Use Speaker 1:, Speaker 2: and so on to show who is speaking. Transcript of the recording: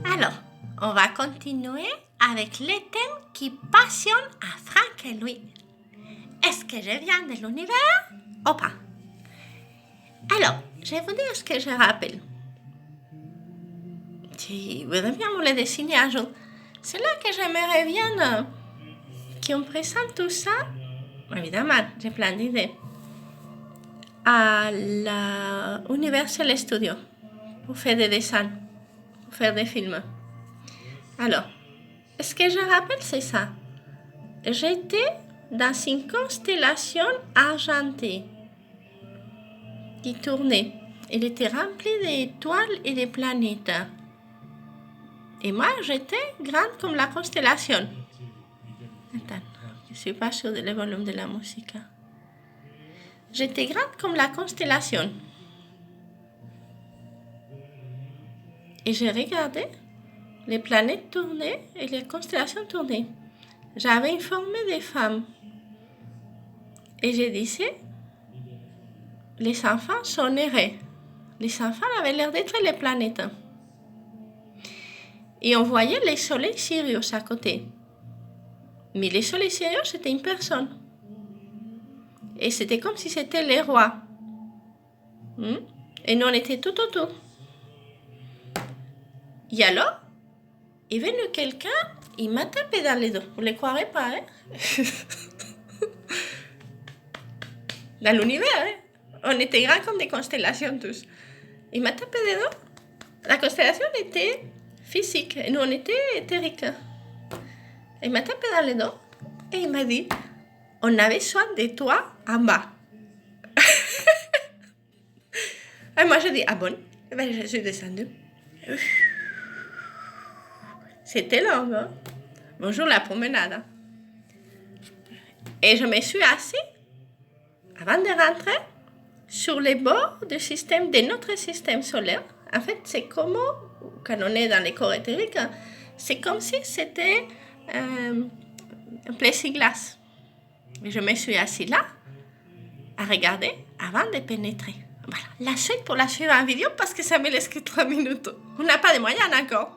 Speaker 1: Alors, on va continuer avec les thèmes qui passionnent à Franck et Louis. Est-ce que je viens de l'univers ou pas? Alors, je vais vous dire ce que je rappelle. Si vous voudrez bien me le dessiner un jour. C'est là que j'aimerais bien qu'on présente tout ça. Évidemment, j'ai plein d'idées. À la Universal Studio pour faire des dessins, pour faire des films. Alors, ce que je rappelle, c'est ça. J'étais dans une constellation argentée qui tournait. Elle était remplie d'étoiles et de planètes. Et moi, j'étais grande comme la constellation. Attends, je ne suis pas sûre de le volume de la musique. J'étais grande comme la constellation. Et je regardais les planètes tourner et les constellations tourner. J'avais informé des femmes. Et je disais, les enfants sont heureux. Les enfants avaient l'air d'être les planètes. Et on voyait les soleils Sirius à côté. Mais les soleils Sirius, c'était une personne. Et c'était comme si c'était les rois. Et nous, on était tout autour. Et alors, il est venu quelqu'un, il m'a tapé dans les dos. Vous ne le croirez pas, hein? Dans l'univers, hein? On était grands comme des constellations tous. Il m'a tapé des dos. La constellation était physique et nous, on était éthériques. Il m'a tapé dans les dos et il m'a dit, on avait besoin de toi en bas. Et moi, je dis, ah bon? Et bien, je suis descendue. C'était long, hein? Bonjour la promenade. Et je me suis assise, avant de rentrer, sur les bords du système, de notre système solaire. En fait, c'est comme, quand on est dans les corps éthériques, c'est comme si c'était un plexiglas. Et je me suis assise là, à regarder, avant de pénétrer. Voilà, la suite pour la suivre en vidéo, parce que ça me laisse que 3 minutes. On n'a pas de moyens encore.